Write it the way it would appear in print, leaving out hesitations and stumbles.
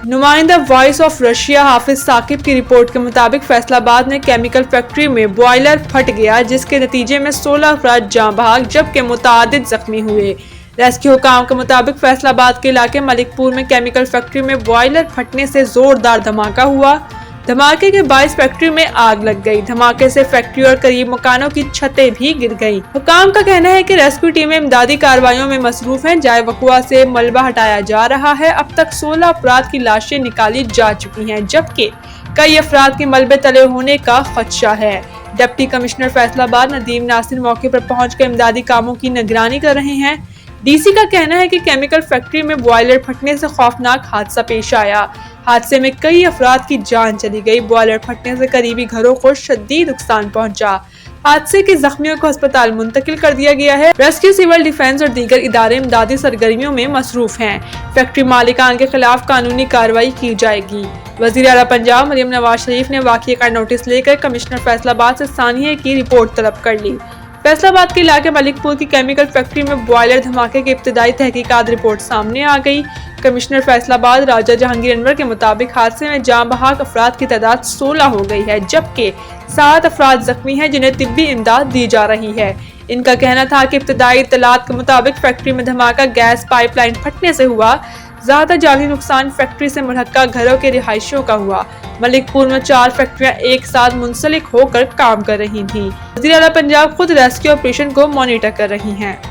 नुमाइंदा voice of Russia हाफिज साकिब की report के मुताबिक फैसलाबाद में केमिकल फैक्ट्री में बॉयलर फट गया, जिसके नतीजे में 16 अफराद जाँ बहक जबकि मुतादिद जख्मी हुए। रेस्क्यू हुकाम के मुताबिक फैसलाबाद के इलाके मलिकपुर में केमिकल फैक्ट्री में बॉयलर फटने से जोरदार धमाका हुआ। धमाके के बायस फैक्ट्री में आग लग गई। धमाके से फैक्ट्री और करीब मकानों की छतें भी गिर गईं। हुकाम का कहना है कि रेस्क्यू टीमें इमदादी कार्रवाइयों में मसरूफ हैं। जाए वक़ुआ से मलबा हटाया जा रहा है। अब तक 16 अफराद की लाशें निकाली जा चुकी हैं, जबकि कई अफराद के मलबे तले होने का खदशा है। डिप्टी कमिश्नर फैसलाबाद नदीम नासिर मौके पर पहुंचकर इमदादी कामों की निगरानी कर रहे हैं। डीसी का कहना है कि केमिकल फैक्ट्री में बॉयलर फटने से खौफनाक हादसा पेश आया। हादसे में कई अफराद की जान चली गई। बॉयलर फटने से करीबी घरों को शदीद नुकसान पहुंचा। हादसे के जख्मियों को अस्पताल मुंतकिल कर दिया गया है। रेस्क्यू, सिविल डिफेंस और दीगर इदारे इमदादी सरगर्मियों में मसरूफ हैं। फैक्ट्री मालिकान के खिलाफ कानूनी कार्रवाई की जाएगी। वज़ीर आला पंजाब मरियम नवाज शरीफ ने वाक़ये का नोटिस लेकर कमिश्नर फैसलाबाद से सानिया की रिपोर्ट तलब कर ली। फैसलाबाद के इलाके मलिकपुर की केमिकल फैक्ट्री में बॉयलर धमाके की इब्तिदाई तहकीकात रिपोर्ट सामने आ गई। कमिश्नर फैसलाबाद राजा जहांगीर अनवर के मुताबिक हादसे में जाँ बहक अफराद की तादाद 16 हो गई है, जबकि 7 अफराद जख्मी हैं जिन्हें तिब्बी इमदाद दी जा रही है। इनका कहना था कि इब्तिदाई इत्तलात के मुताबिक फैक्ट्री में धमाका गैस पाइपलाइन फटने से हुआ। ज्यादा जानी नुकसान फैक्ट्री से मुल्हक्का घरों के रिहायशियों का हुआ। मलिकपुर में 4 फैक्ट्रियां एक साथ मुंसलिक होकर काम कर रही थीं। वज़ीर आला पंजाब खुद रेस्क्यू ऑपरेशन को मॉनिटर कर रही हैं।